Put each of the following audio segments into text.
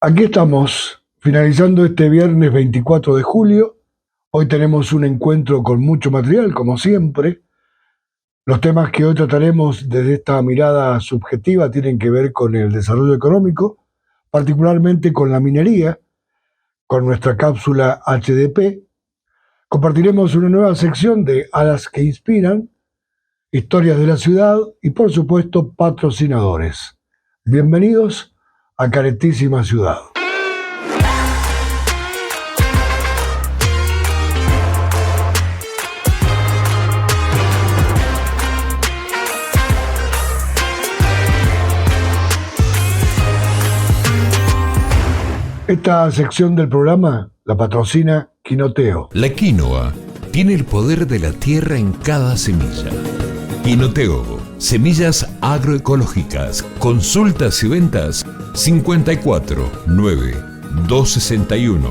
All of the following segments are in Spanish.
Aquí estamos, finalizando este viernes 24 de julio. Hoy tenemos un encuentro con mucho material, como siempre. Los temas que hoy trataremos desde esta mirada subjetiva tienen que ver con el desarrollo económico, particularmente con la minería, con nuestra cápsula HDP. Compartiremos una nueva sección de Alas que Inspiran, historias de la ciudad y, por supuesto, patrocinadores. Bienvenidos a Caretísima Ciudad. Esta sección del programa la patrocina Quinoteo. La quinoa tiene el poder de la tierra en cada semilla. Quinoteo, semillas agroecológicas. Consultas y ventas 54 9 261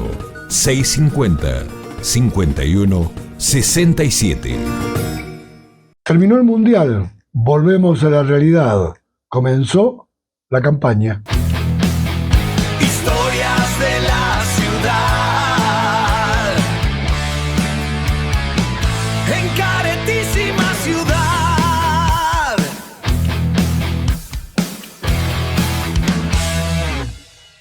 650 51 67. Terminó el Mundial, volvemos a la realidad. Comenzó la campaña. Historias de la ciudad, en Caretísima Ciudad.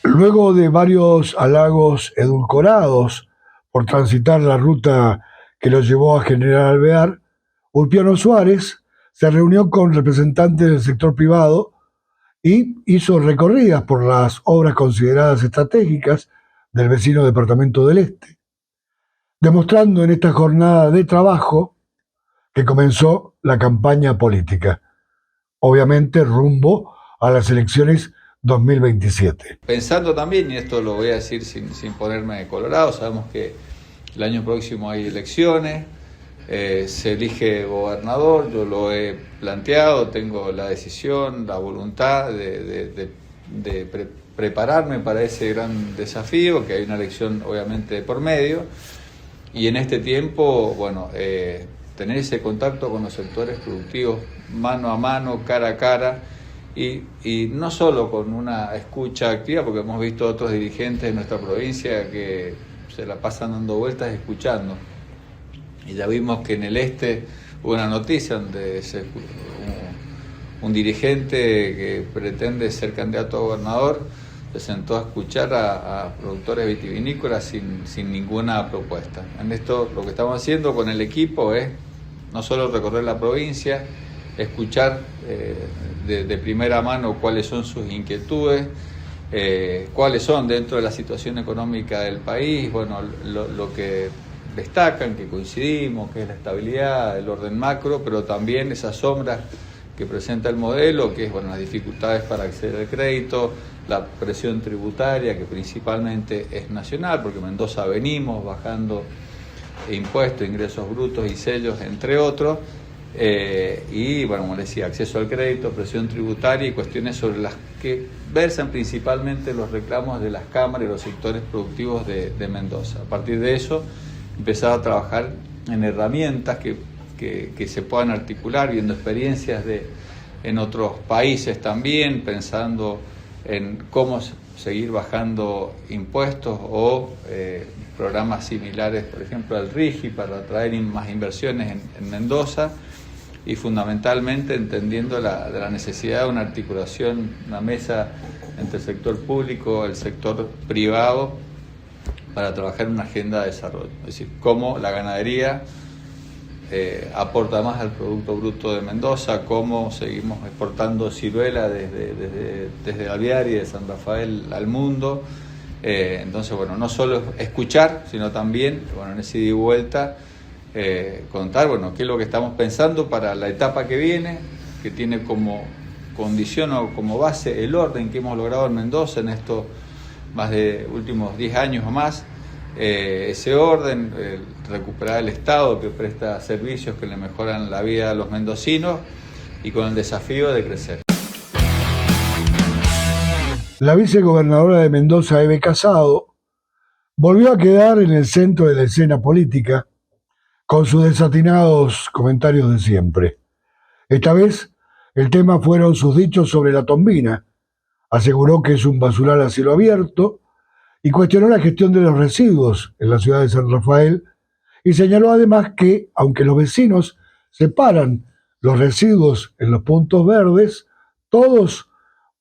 Luego de varios halagos edulcorados por transitar la ruta que lo llevó a General Alvear, Ulpiano Suárez se reunió con representantes del sector privado y hizo recorridas por las obras consideradas estratégicas del vecino departamento del Este, demostrando en esta jornada de trabajo que comenzó la campaña política, obviamente rumbo a las elecciones 2027. Pensando también, y esto lo voy a decir sin ponerme colorado, sabemos que el año próximo hay elecciones, se elige gobernador, yo lo he planteado, tengo la decisión, la voluntad de prepararme para ese gran desafío, que hay una elección obviamente por medio, y en este tiempo, bueno, tener ese contacto con los sectores productivos mano a mano, cara a cara, y no solo con una escucha activa, porque hemos visto otros dirigentes de nuestra provincia que se la pasan dando vueltas escuchando. Y ya vimos que en el Este hubo una noticia donde un dirigente que pretende ser candidato a gobernador se sentó a escuchar a productores vitivinícolas sin ninguna propuesta. En esto lo que estamos haciendo con el equipo es no solo recorrer la provincia, escuchar de primera mano cuáles son sus inquietudes, cuáles son dentro de la situación económica del país, bueno, lo que destacan, que coincidimos, que es la estabilidad, el orden macro, pero también esas sombras que presenta el modelo, que es, bueno, las dificultades para acceder al crédito, la presión tributaria, que principalmente es nacional, porque en Mendoza venimos bajando impuestos, ingresos brutos y sellos, entre otros, y, bueno, como les decía, acceso al crédito, presión tributaria y cuestiones sobre las que versan principalmente los reclamos de las cámaras y los sectores productivos de Mendoza. A partir de eso, empezar a trabajar en herramientas que se puedan articular, viendo experiencias en otros países también, pensando en cómo seguir bajando impuestos o programas similares, por ejemplo, al RIGI, para atraer más inversiones en Mendoza, y fundamentalmente entendiendo la necesidad de una articulación, una mesa entre el sector público, el sector privado, para trabajar en una agenda de desarrollo. Es decir, cómo la ganadería aporta más al Producto Bruto de Mendoza, cómo seguimos exportando ciruela desde Alvear y de San Rafael al mundo. Entonces, bueno, no solo escuchar, sino también, bueno, en ese ida y vuelta, contar, bueno, qué es lo que estamos pensando para la etapa que viene, que tiene como condición o como base el orden que hemos logrado en Mendoza en estos más de últimos 10 años o más, ese orden, recuperar el Estado que presta servicios que le mejoran la vida a los mendocinos, y con el desafío de crecer. La vicegobernadora de Mendoza, Eve Casado, volvió a quedar en el centro de la escena política con sus desatinados comentarios de siempre. Esta vez el tema fueron sus dichos sobre la Tombina. Aseguró que es un basural a cielo abierto y cuestionó la gestión de los residuos en la ciudad de San Rafael y señaló además que, aunque los vecinos separan los residuos en los puntos verdes, todos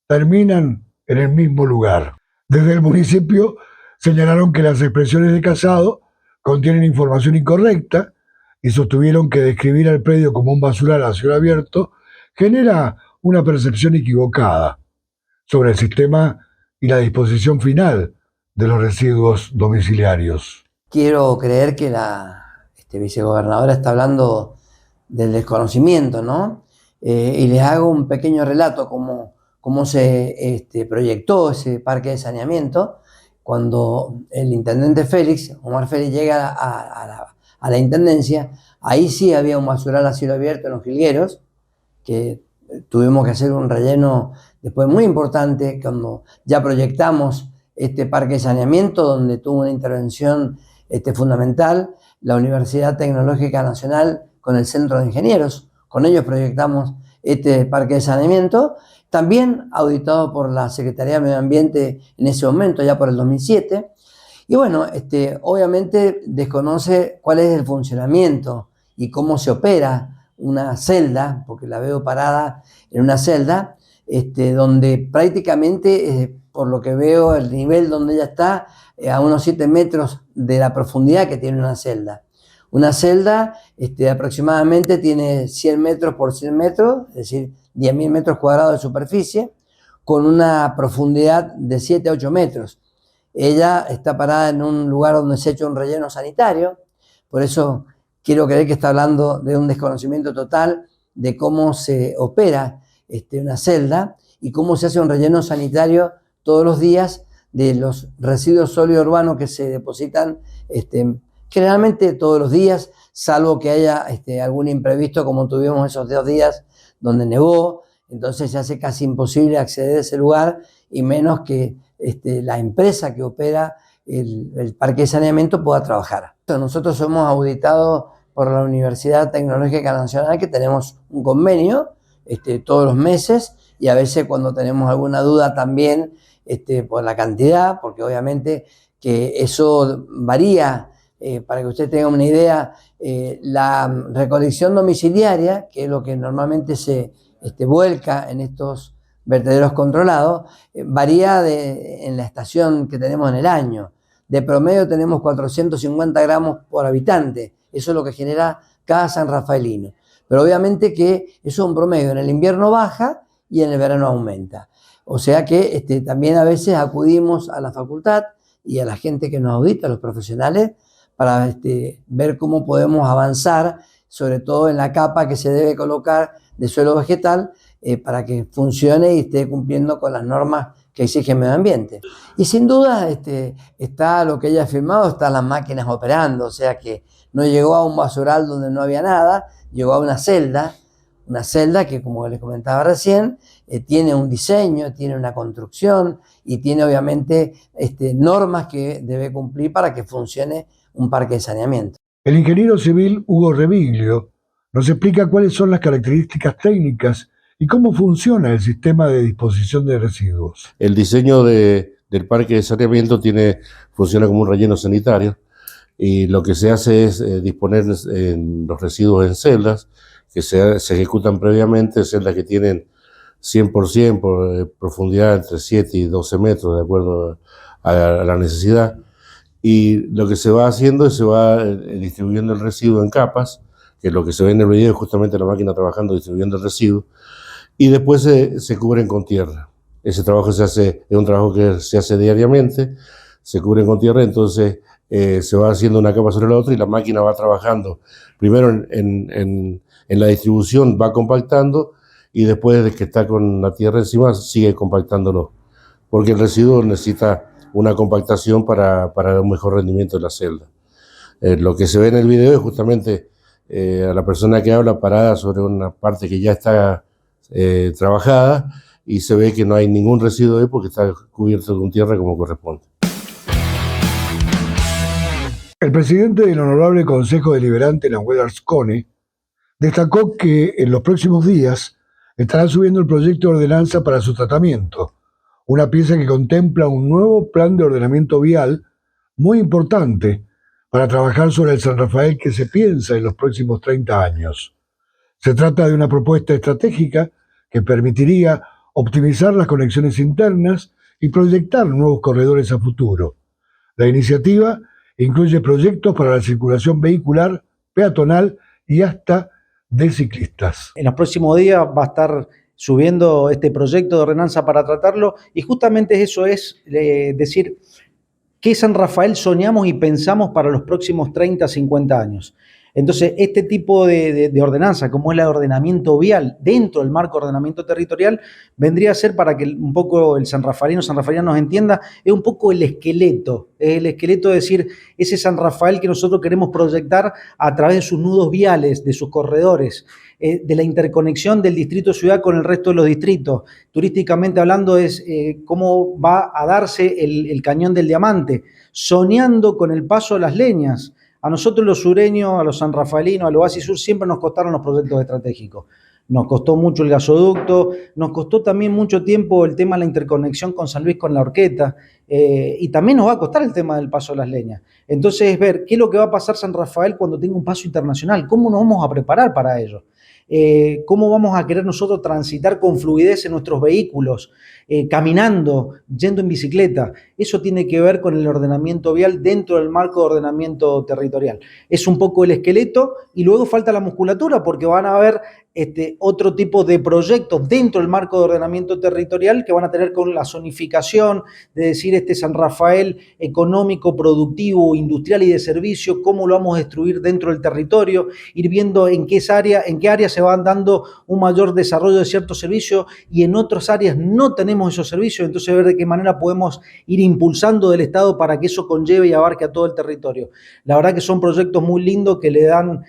terminan en el mismo lugar. Desde el municipio señalaron que las expresiones de Casado contienen información incorrecta y sostuvieron que describir al predio como un basural a cielo abierto genera una percepción equivocada sobre el sistema y la disposición final de los residuos domiciliarios. Quiero creer que la vicegobernadora está hablando del desconocimiento, ¿no? Y les hago un pequeño relato cómo se proyectó ese parque de saneamiento. Cuando el intendente Félix, Omar Félix, llega a la intendencia, ahí sí había un basural a cielo abierto en Los Jilgueros, que tuvimos que hacer un relleno después muy importante cuando ya proyectamos este parque de saneamiento, donde tuvo una intervención fundamental la Universidad Tecnológica Nacional con el Centro de Ingenieros. Con ellos proyectamos este parque de saneamiento, también auditado por la Secretaría de Medio Ambiente en ese momento, ya por el 2007. Y bueno, obviamente desconoce cuál es el funcionamiento y cómo se opera una celda, porque la veo parada en una celda, donde prácticamente, por lo que veo, el nivel donde ella está, a unos 7 metros de la profundidad que tiene una celda. Una celda aproximadamente tiene 100 metros por 100 metros, es decir, 10.000 metros cuadrados de superficie, con una profundidad de 7 a 8 metros. Ella está parada en un lugar donde se ha hecho un relleno sanitario, por eso quiero creer que está hablando de un desconocimiento total de cómo se opera una celda y cómo se hace un relleno sanitario todos los días de los residuos sólidos urbanos que se depositan generalmente todos los días, salvo que haya algún imprevisto como tuvimos esos 2 días donde nevó, entonces se hace casi imposible acceder a ese lugar y menos que la empresa que opera el parque de saneamiento pueda trabajar. Nosotros somos auditados por la Universidad Tecnológica Nacional, que tenemos un convenio todos los meses, y a veces cuando tenemos alguna duda también por la cantidad, porque obviamente que eso varía. Para que usted tenga una idea, la recolección domiciliaria, que es lo que normalmente se vuelca en estos vertederos controlados, varía en la estación que tenemos en el año. De promedio tenemos 450 gramos por habitante, eso es lo que genera cada sanrafaelino. Pero obviamente que eso es un promedio, en el invierno baja y en el verano aumenta. O sea que también a veces acudimos a la facultad y a la gente que nos audita, a los profesionales, para ver cómo podemos avanzar, sobre todo en la capa que se debe colocar de suelo vegetal para que funcione y esté cumpliendo con las normas que exige el medio ambiente. Y sin duda está lo que ella ha firmado, están las máquinas operando, o sea que no llegó a un basural donde no había nada, llegó a una celda que, como les comentaba recién, tiene un diseño, tiene una construcción y tiene obviamente normas que debe cumplir para que funcione un parque de saneamiento. El ingeniero civil Hugo Reviglio nos explica cuáles son las características técnicas y cómo funciona el sistema de disposición de residuos. El diseño del parque de saneamiento funciona como un relleno sanitario, y lo que se hace es disponer los residuos en celdas que se ejecutan previamente, celdas que tienen 100% por profundidad entre 7 y 12 metros, de acuerdo a la necesidad. Y lo que se va haciendo es se va distribuyendo el residuo en capas, que es lo que se ve en el video, es justamente la máquina trabajando distribuyendo el residuo, y después se cubren con tierra. Ese trabajo es un trabajo que se hace diariamente, se cubren con tierra, entonces se va haciendo una capa sobre la otra y la máquina va trabajando. Primero en la distribución va compactando y después de que está con la tierra encima sigue compactándolo, porque el residuo necesita una compactación para un mejor rendimiento de la celda. Lo que se ve en el video es justamente a la persona que habla parada sobre una parte que ya está trabajada y se ve que no hay ningún residuo ahí porque está cubierto con tierra como corresponde. El presidente del Honorable Consejo Deliberante, Nahuel Arzcone, destacó que en los próximos días estará subiendo el proyecto de ordenanza para su tratamiento, una pieza que contempla un nuevo plan de ordenamiento vial muy importante para trabajar sobre el San Rafael que se piensa en los próximos 30 años. Se trata de una propuesta estratégica que permitiría optimizar las conexiones internas y proyectar nuevos corredores a futuro. La iniciativa incluye proyectos para la circulación vehicular, peatonal y hasta de ciclistas. En los próximos días va a estar subiendo este proyecto de ordenanza para tratarlo y justamente eso es decir qué San Rafael soñamos y pensamos para los próximos 30, 50 años. Entonces, este tipo de ordenanza, como es la de ordenamiento vial dentro del marco de ordenamiento territorial, vendría a ser, para que un poco el sanrafaelino nos entienda, es un poco el esqueleto de decir, ese San Rafael que nosotros queremos proyectar a través de sus nudos viales, de sus corredores, de la interconexión del distrito ciudad con el resto de los distritos. Turísticamente hablando es cómo va a darse el Cañón del Diamante, soñando con el paso de las leñas. A nosotros los sureños, a los sanrafaelinos, al Oasis Sur, siempre nos costaron los proyectos estratégicos. Nos costó mucho el gasoducto, nos costó también mucho tiempo el tema de la interconexión con San Luis, con la Horqueta, y también nos va a costar el tema del paso de las leñas. Entonces es ver qué es lo que va a pasar San Rafael cuando tenga un paso internacional, cómo nos vamos a preparar para ello. Cómo vamos a querer nosotros transitar con fluidez en nuestros vehículos, caminando, yendo en bicicleta. Eso tiene que ver con el ordenamiento vial dentro del marco de ordenamiento territorial. Es un poco el esqueleto y luego falta la musculatura porque van a haber otro tipo de proyectos dentro del marco de ordenamiento territorial que van a tener con la zonificación, de decir San Rafael económico, productivo, industrial y de servicio, cómo lo vamos a distribuir dentro del territorio, ir viendo en qué áreas se van dando un mayor desarrollo de ciertos servicios y en otras áreas no tenemos esos servicios, entonces ver de qué manera podemos ir impulsando del Estado para que eso conlleve y abarque a todo el territorio. La verdad que son proyectos muy lindos que le dan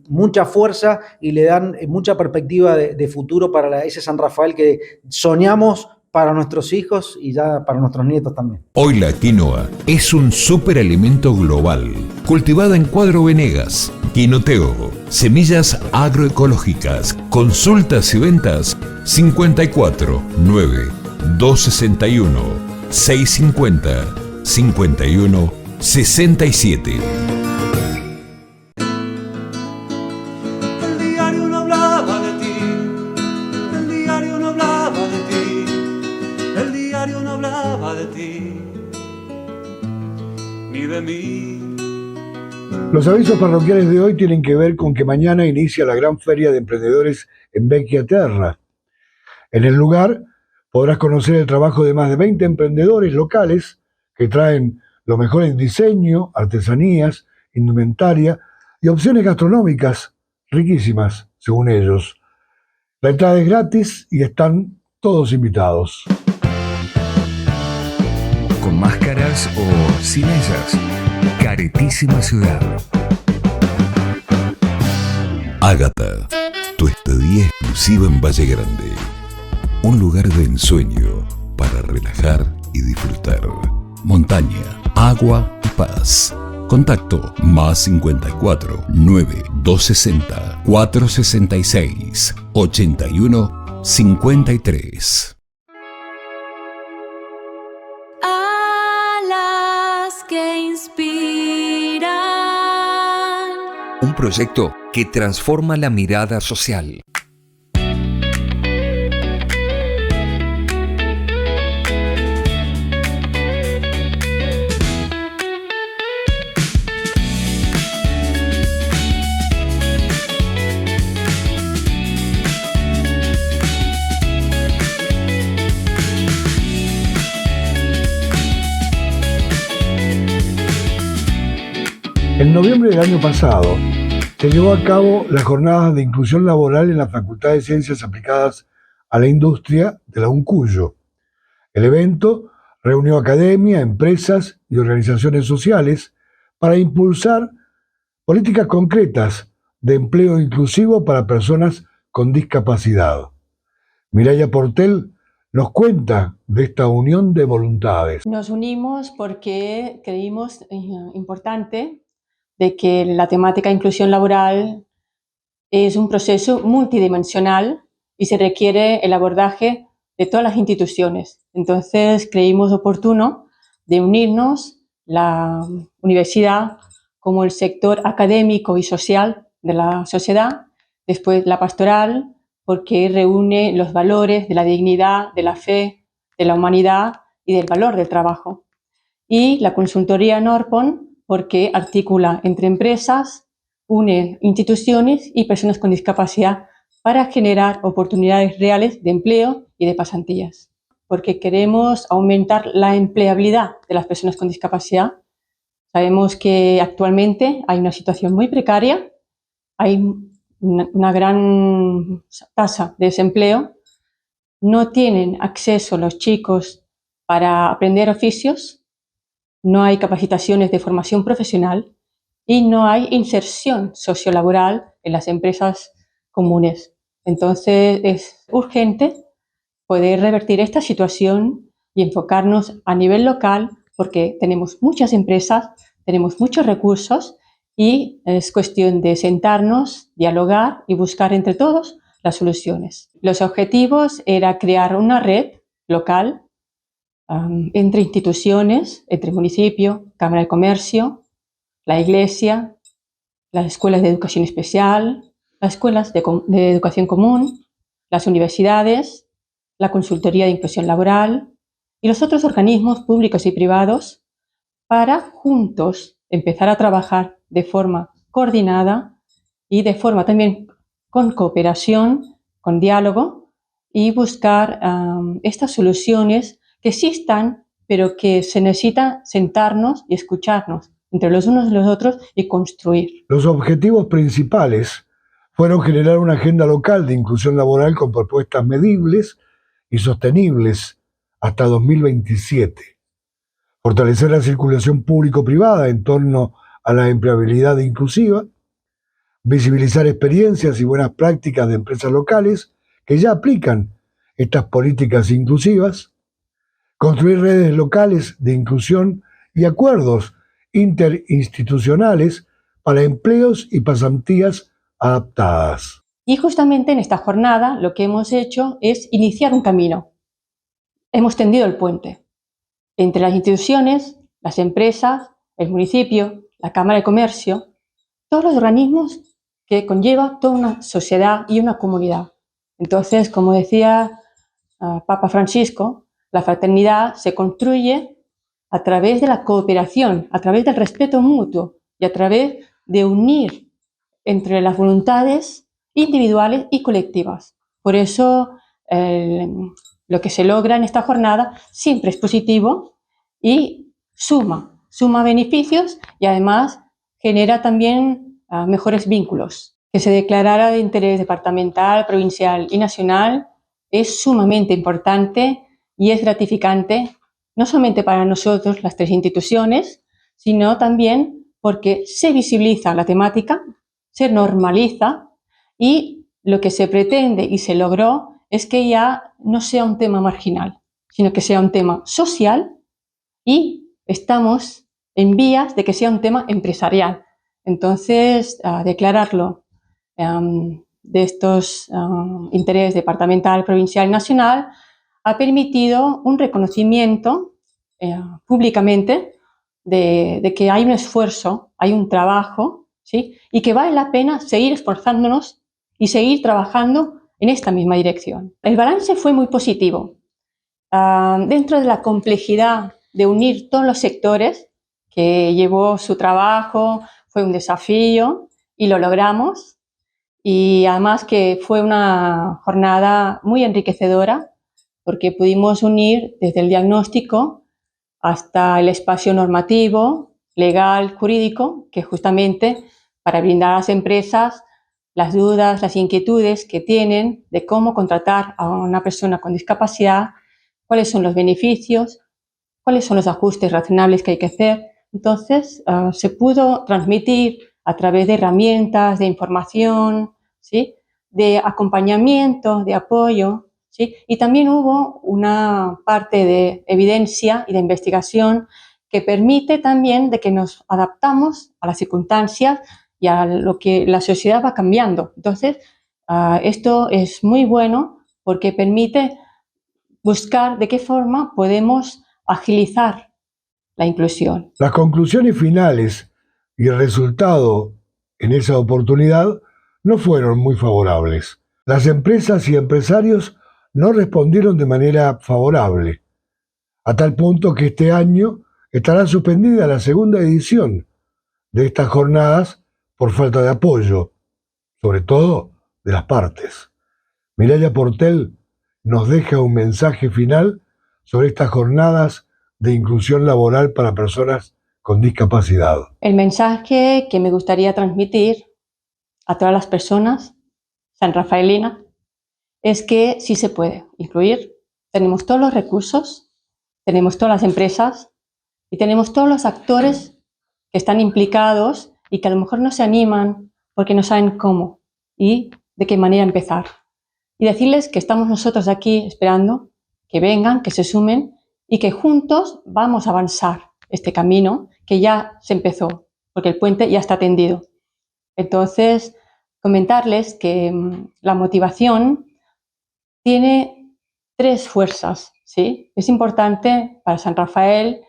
mucha fuerza y le dan mucha perspectiva de futuro para ese San Rafael que soñamos para nuestros hijos y ya para nuestros nietos también. Hoy la quinoa es un superalimento global, cultivada en Cuadro Venegas. Quinoteo, semillas agroecológicas, consultas y ventas 54 9 261 650 51 67. Los avisos parroquiales de hoy tienen que ver con que mañana inicia la gran feria de emprendedores en Vecchia Terra. En el lugar podrás conocer el trabajo de más de 20 emprendedores locales que traen lo mejor en diseño, artesanías, indumentaria y opciones gastronómicas riquísimas, según ellos. La entrada es gratis y están todos invitados. Con máscaras o sin ellas. Caretísima ciudad. Ágata, tu estadía exclusiva en Valle Grande. Un lugar de ensueño para relajar y disfrutar. Montaña, agua y paz. Contacto más 54 9 260 466 81 53. Que inspiran. Un proyecto que transforma la mirada social. En noviembre del año pasado se llevó a cabo las jornadas de inclusión laboral en la Facultad de Ciencias Aplicadas a la Industria de la UNCUYO. El evento reunió academia, empresas y organizaciones sociales para impulsar políticas concretas de empleo inclusivo para personas con discapacidad. Mireia Portel nos cuenta de esta unión de voluntades. Nos unimos porque creímos importante de que la temática de inclusión laboral es un proceso multidimensional y se requiere el abordaje de todas las instituciones. Entonces creímos oportuno de unirnos la universidad como el sector académico y social de la sociedad, después la pastoral, porque reúne los valores de la dignidad, de la fe, de la humanidad y del valor del trabajo. Y la consultoría Norpon, porque articula entre empresas, une instituciones y personas con discapacidad para generar oportunidades reales de empleo y de pasantías. Porque queremos aumentar la empleabilidad de las personas con discapacidad. Sabemos que actualmente hay una situación muy precaria, hay una gran tasa de desempleo, no tienen acceso los chicos para aprender oficios, no hay capacitaciones de formación profesional y no hay inserción sociolaboral en las empresas comunes. Entonces es urgente poder revertir esta situación y enfocarnos a nivel local porque tenemos muchas empresas, tenemos muchos recursos y es cuestión de sentarnos, dialogar y buscar entre todos las soluciones. Los objetivos era crear una red local entre instituciones, entre municipio, Cámara de Comercio, la Iglesia, las escuelas de educación especial, las escuelas de educación común, las universidades, la consultoría de inclusión laboral y los otros organismos públicos y privados para juntos empezar a trabajar de forma coordinada y de forma también con cooperación, con diálogo y buscar estas soluciones que sí están, pero que se necesita sentarnos y escucharnos entre los unos y los otros y construir. Los objetivos principales fueron generar una agenda local de inclusión laboral con propuestas medibles y sostenibles hasta 2027, fortalecer la circulación público-privada en torno a la empleabilidad inclusiva, visibilizar experiencias y buenas prácticas de empresas locales que ya aplican estas políticas inclusivas, construir redes locales de inclusión y acuerdos interinstitucionales para empleos y pasantías adaptadas. Y justamente en esta jornada lo que hemos hecho es iniciar un camino. Hemos tendido el puente entre las instituciones, las empresas, el municipio, la Cámara de Comercio, todos los organismos que conlleva toda una sociedad y una comunidad. Entonces, como decía Papa Francisco, la fraternidad se construye a través de la cooperación, a través del respeto mutuo y a través de unir entre las voluntades individuales y colectivas. Por eso lo que se logra en esta jornada siempre es positivo y suma beneficios y además genera también mejores vínculos. Que se declarara de interés departamental, provincial y nacional es sumamente importante y es gratificante, no solamente para nosotros, las tres instituciones, sino también porque se visibiliza la temática, se normaliza y lo que se pretende y se logró es que ya no sea un tema marginal, sino que sea un tema social y estamos en vías de que sea un tema empresarial. Entonces, declararlo de estos interés departamental, provincial y nacional ha permitido un reconocimiento públicamente de que hay un esfuerzo, hay un trabajo, ¿sí? Y que vale la pena seguir esforzándonos y seguir trabajando en esta misma dirección. El balance fue muy positivo. Dentro de la complejidad de unir todos los sectores que llevó su trabajo, fue un desafío y lo logramos. Y además que fue una jornada muy enriquecedora porque pudimos unir desde el diagnóstico hasta el espacio normativo, legal, jurídico, que justamente para brindar a las empresas las dudas, las inquietudes que tienen de cómo contratar a una persona con discapacidad, cuáles son los beneficios, cuáles son los ajustes razonables que hay que hacer. Entonces, se pudo transmitir a través de herramientas, de información, ¿sí? De acompañamiento, de apoyo, ¿sí? Y también hubo una parte de evidencia y de investigación que permite también de que nos adaptamos a las circunstancias y a lo que la sociedad va cambiando. Entonces, esto es muy bueno porque permite buscar de qué forma podemos agilizar la inclusión. Las conclusiones finales y el resultado en esa oportunidad no fueron muy favorables. Las empresas y empresarios no respondieron de manera favorable, a tal punto que este año estará suspendida la segunda edición de estas jornadas por falta de apoyo, sobre todo de las partes. Mireya Portell nos deja un mensaje final sobre estas jornadas de inclusión laboral para personas con discapacidad. El mensaje que me gustaría transmitir a todas las personas sanrafaelinas es que sí se puede incluir. Tenemos todos los recursos, tenemos todas las empresas y tenemos todos los actores que están implicados y que a lo mejor no se animan porque no saben cómo y de qué manera empezar. Y decirles que estamos nosotros aquí esperando que vengan, que se sumen y que juntos vamos a avanzar este camino que ya se empezó, porque el puente ya está tendido. Entonces, comentarles que la motivación tiene 3 fuerzas, ¿sí? Es importante para San Rafael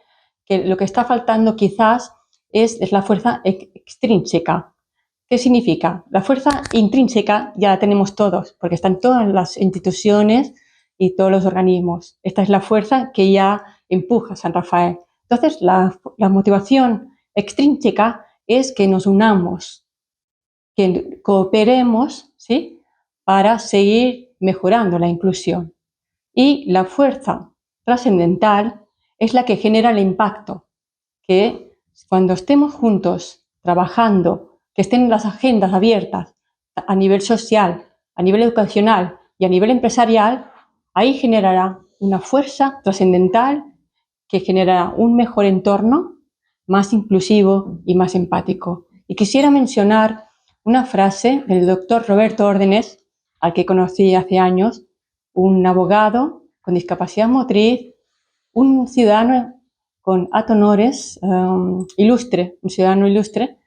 que lo que está faltando quizás es la fuerza extrínseca. ¿Qué significa? La fuerza intrínseca ya la tenemos todos, porque están todas las instituciones y todos los organismos. Esta es la fuerza que ya empuja a San Rafael. Entonces, la motivación extrínseca es que nos unamos, que cooperemos, ¿sí?, para seguir mejorando la inclusión. Y la fuerza trascendental es la que genera el impacto, que cuando estemos juntos trabajando, que estén las agendas abiertas a nivel social, a nivel educacional y a nivel empresarial, ahí generará una fuerza trascendental que generará un mejor entorno, más inclusivo y más empático. Y quisiera mencionar una frase del doctor Roberto Órdenes, al que conocí hace años, un abogado con discapacidad motriz, un ciudadano con honores, ilustre, un ciudadano ilustre,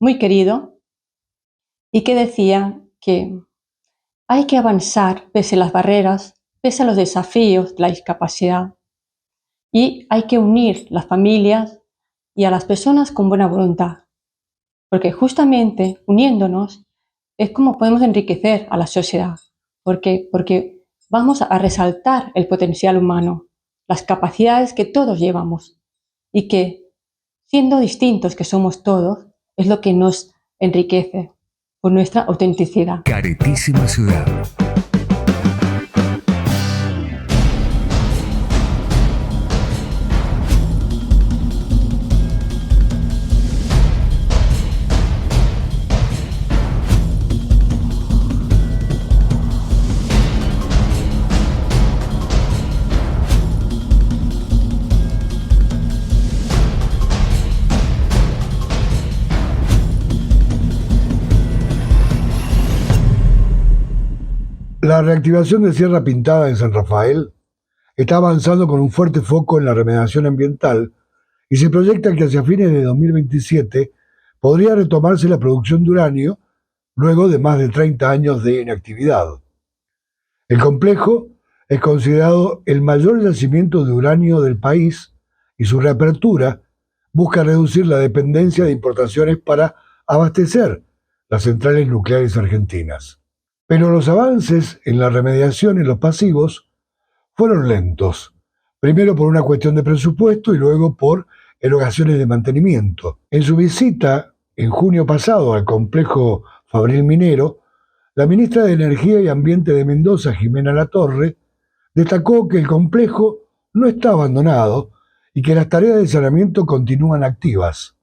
muy querido, y que decía que hay que avanzar pese a las barreras, pese a los desafíos de la discapacidad, y hay que unir las familias y a las personas con buena voluntad, porque justamente uniéndonos es como podemos enriquecer a la sociedad, porque vamos a resaltar el potencial humano, las capacidades que todos llevamos y que, siendo distintos que somos todos, es lo que nos enriquece por nuestra autenticidad. Caretísima ciudad. La reactivación de Sierra Pintada en San Rafael está avanzando con un fuerte foco en la remediación ambiental y se proyecta que hacia fines de 2027 podría retomarse la producción de uranio luego de más de 30 años de inactividad. El complejo es considerado el mayor yacimiento de uranio del país y su reapertura busca reducir la dependencia de importaciones para abastecer las centrales nucleares argentinas. Pero los avances en la remediación en los pasivos fueron lentos, primero por una cuestión de presupuesto y luego por erogaciones de mantenimiento. En su visita en junio pasado al complejo Fabril Minero, la ministra de Energía y Ambiente de Mendoza, Jimena Latorre, destacó que el complejo no está abandonado y que las tareas de saneamiento continúan activas,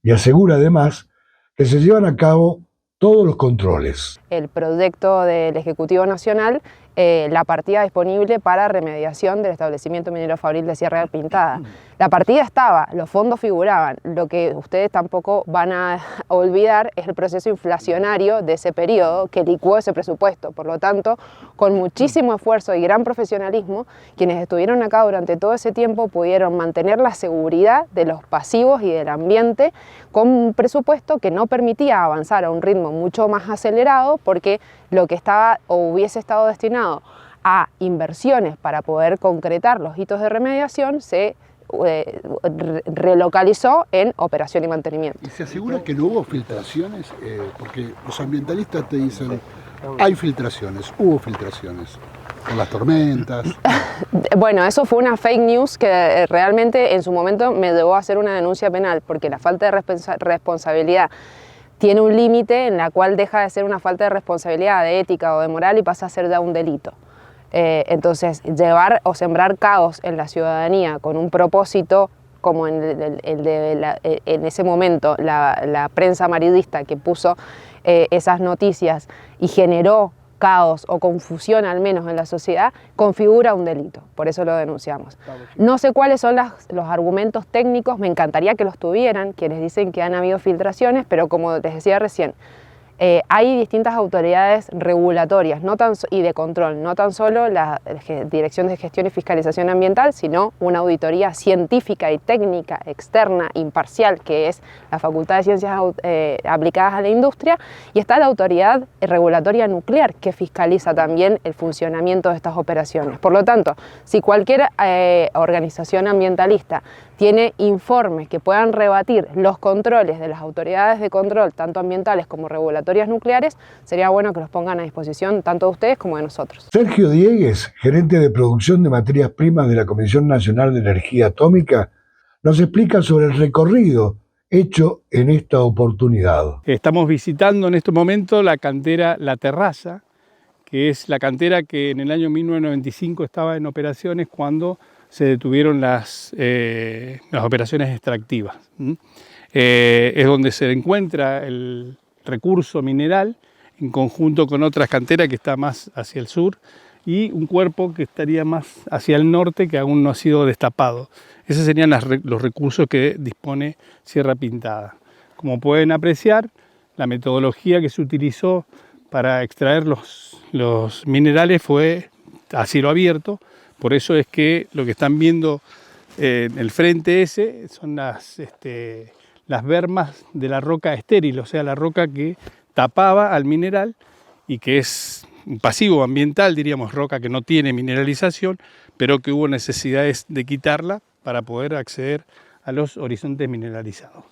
y asegura además que se llevan a cabo todos los controles. El proyecto del Ejecutivo Nacional, la partida disponible para remediación del establecimiento minero Fabril de Sierra Pintada. La partida estaba, los fondos figuraban. Lo que ustedes tampoco van a olvidar es el proceso inflacionario de ese periodo que licuó ese presupuesto. Por lo tanto, con muchísimo esfuerzo y gran profesionalismo, quienes estuvieron acá durante todo ese tiempo pudieron mantener la seguridad de los pasivos y del ambiente con un presupuesto que no permitía avanzar a un ritmo mucho más acelerado, porque lo que estaba o hubiese estado destinado a inversiones para poder concretar los hitos de remediación, se relocalizó en operación y mantenimiento. ¿Y se asegura que no hubo filtraciones? Porque los ambientalistas te dicen, hay filtraciones, hubo filtraciones, con las tormentas. Bueno, eso fue una fake news que realmente en su momento me llevó a hacer una denuncia penal, porque la falta de responsabilidad tiene un límite en la cual deja de ser una falta de responsabilidad, de ética o de moral y pasa a ser ya un delito. Entonces, llevar o sembrar caos en la ciudadanía con un propósito, como en ese momento la prensa amarillista que puso esas noticias y generó caos o confusión al menos en la sociedad, configura un delito, por eso lo denunciamos. No sé cuáles son los argumentos técnicos, me encantaría que los tuvieran quienes dicen que han habido filtraciones, pero como les decía recién, hay distintas autoridades regulatorias y de control, no tan solo la Dirección de Gestión y Fiscalización Ambiental, sino una auditoría científica y técnica externa, imparcial, que es la Facultad de Ciencias Aplicadas a la Industria, y está la Autoridad Regulatoria Nuclear, que fiscaliza también el funcionamiento de estas operaciones. Por lo tanto, si cualquier organización ambientalista tiene informes que puedan rebatir los controles de las autoridades de control, tanto ambientales como regulatorias nucleares, sería bueno que los pongan a disposición tanto de ustedes como de nosotros. Sergio Diegues, gerente de producción de materias primas de la Comisión Nacional de Energía Atómica, nos explica sobre el recorrido hecho en esta oportunidad. Estamos visitando en este momento la cantera La Terraza, que es la cantera que en el año 1995 estaba en operaciones cuando se detuvieron las operaciones extractivas. Es donde se encuentra el recurso mineral en conjunto con otras canteras que está más hacia el sur y un cuerpo que estaría más hacia el norte que aún no ha sido destapado. Esos serían los recursos que dispone Sierra Pintada. Como pueden apreciar, la metodología que se utilizó para extraer los minerales fue a cielo abierto. Por eso es que lo que están viendo en el frente ese son las bermas de la roca estéril, o sea, la roca que tapaba al mineral y que es un pasivo ambiental, diríamos, roca que no tiene mineralización, pero que hubo necesidades de quitarla para poder acceder a los horizontes mineralizados.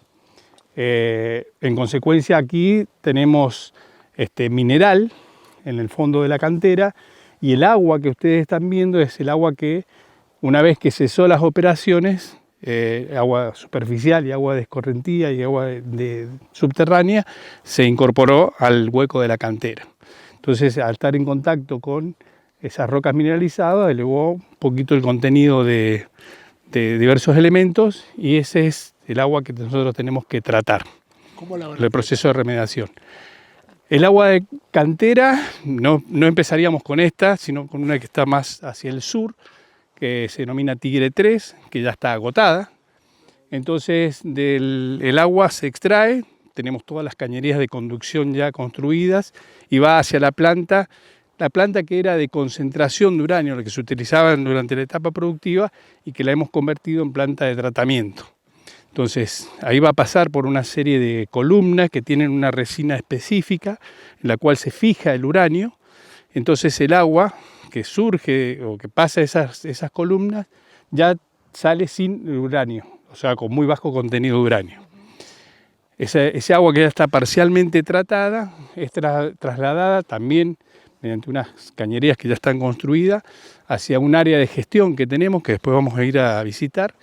En consecuencia, aquí tenemos mineral en el fondo de la cantera, y el agua que ustedes están viendo es el agua que, una vez que cesó las operaciones, agua superficial y agua de escorrentía y agua subterránea, se incorporó al hueco de la cantera. Entonces, al estar en contacto con esas rocas mineralizadas, elevó un poquito el contenido de diversos elementos y ese es el agua que nosotros tenemos que tratar, el proceso de remediación. El agua de cantera, no empezaríamos con esta, sino con una que está más hacia el sur, que se denomina Tigre 3, que ya está agotada. Entonces, el agua se extrae, tenemos todas las cañerías de conducción ya construidas y va hacia la planta que era de concentración de uranio, la que se utilizaba durante la etapa productiva y que la hemos convertido en planta de tratamiento. Entonces, ahí va a pasar por una serie de columnas que tienen una resina específica en la cual se fija el uranio. Entonces, el agua que surge o que pasa esas columnas ya sale sin uranio, o sea, con muy bajo contenido de uranio. Ese agua que ya está parcialmente tratada es trasladada también mediante unas cañerías que ya están construidas hacia un área de gestión que tenemos, que después vamos a ir a visitar,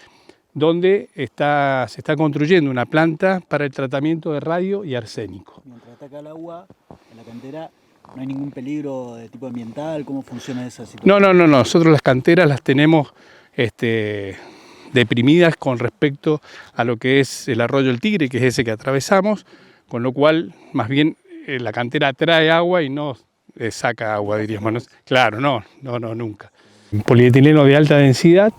donde se está construyendo una planta para el tratamiento de radio y arsénico. Mientras está acá el agua en la cantera, ¿no hay ningún peligro de tipo ambiental? ¿Cómo funciona esa situación? No. Nosotros las canteras las tenemos deprimidas con respecto a lo que es el arroyo El Tigre, que es ese que atravesamos, con lo cual, más bien, la cantera trae agua y no saca agua, diríamos. Claro, no, nunca. Polietileno de alta densidad,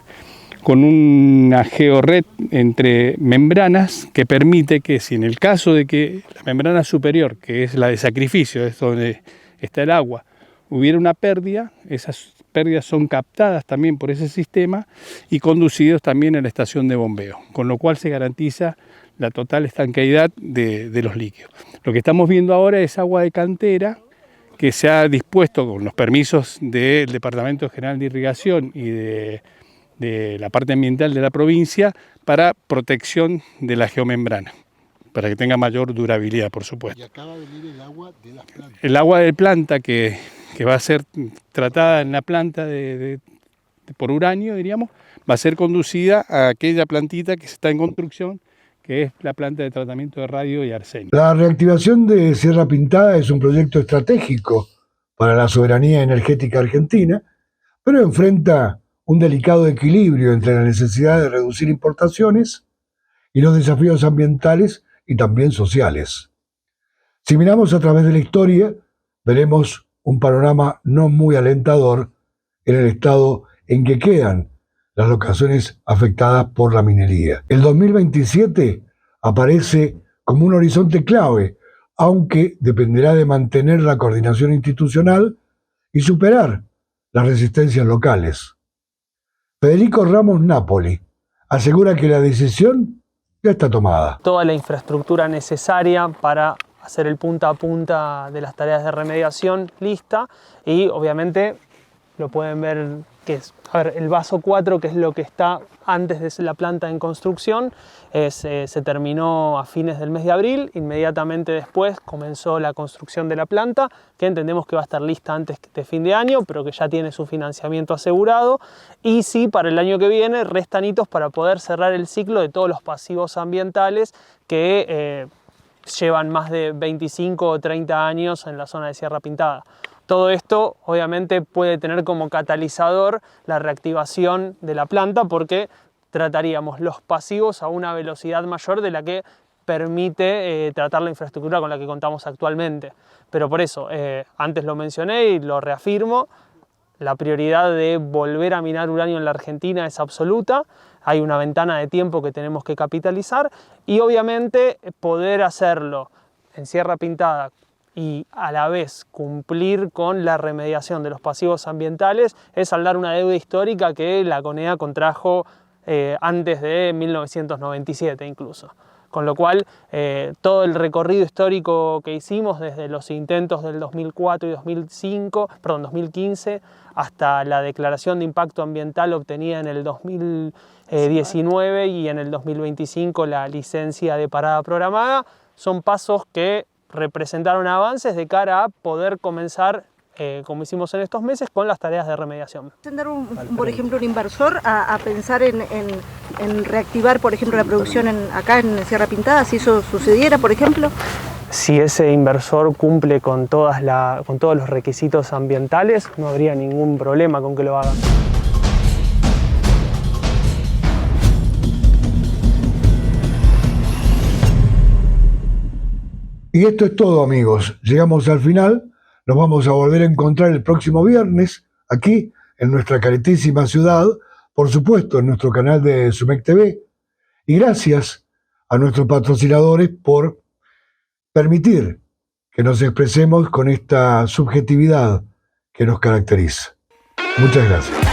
con una georred entre membranas que permite que si en el caso de que la membrana superior, que es la de sacrificio, es donde está el agua, hubiera una pérdida, esas pérdidas son captadas también por ese sistema y conducidos también a la estación de bombeo, con lo cual se garantiza la total estanqueidad de los líquidos. Lo que estamos viendo ahora es agua de cantera que se ha dispuesto con los permisos del Departamento General de Irrigación y de la parte ambiental de la provincia para protección de la geomembrana, para que tenga mayor durabilidad, por supuesto. Y acá va a venir el agua de las plantas. El agua de planta que va a ser tratada en la planta por uranio, diríamos, va a ser conducida a aquella plantita que está en construcción, que es la planta de tratamiento de radio y arsénico. La reactivación de Sierra Pintada es un proyecto estratégico para la soberanía energética argentina, pero enfrenta un delicado equilibrio entre la necesidad de reducir importaciones y los desafíos ambientales y también sociales. Si miramos a través de la historia, veremos un panorama no muy alentador en el estado en que quedan las locaciones afectadas por la minería. El 2027 aparece como un horizonte clave, aunque dependerá de mantener la coordinación institucional y superar las resistencias locales. Federico Ramos Napoli asegura que la decisión ya está tomada. Toda la infraestructura necesaria para hacer el punta a punta de las tareas de remediación lista, y obviamente lo pueden ver que es, el vaso 4, que es lo que está antes de la planta en construcción, se terminó a fines del mes de abril. Inmediatamente después comenzó la construcción de la planta, que entendemos que va a estar lista antes de fin de año, pero que ya tiene su financiamiento asegurado. Y sí, para el año que viene restan hitos para poder cerrar el ciclo de todos los pasivos ambientales que llevan más de 25 o 30 años en la zona de Sierra Pintada. Todo esto obviamente puede tener como catalizador la reactivación de la planta, porque trataríamos los pasivos a una velocidad mayor de la que permite tratar la infraestructura con la que contamos actualmente. Pero por eso, antes lo mencioné y lo reafirmo, la prioridad de volver a minar uranio en la Argentina es absoluta. Hay una ventana de tiempo que tenemos que capitalizar, y obviamente poder hacerlo en Sierra Pintada y a la vez cumplir con la remediación de los pasivos ambientales es saldar una deuda histórica que la CONEA contrajo antes de 1997 incluso. Con lo cual, todo el recorrido histórico que hicimos desde los intentos del 2004 y 2015 hasta la declaración de impacto ambiental obtenida en el 2019 y en el 2025 la licencia de parada programada, son pasos que representaron avances de cara a poder comenzar, como hicimos en estos meses, con las tareas de remediación. Por ejemplo, un inversor a pensar en reactivar, por ejemplo, la producción acá en Sierra Pintada, si eso sucediera, por ejemplo? Si ese inversor cumple con todos los requisitos ambientales, no habría ningún problema con que lo haga. Y esto es todo, amigos. Llegamos al final. Nos vamos a volver a encontrar el próximo viernes, aquí, en nuestra caretísima ciudad, por supuesto, en nuestro canal de Sumec TV. Y gracias a nuestros patrocinadores por permitir que nos expresemos con esta subjetividad que nos caracteriza. Muchas gracias.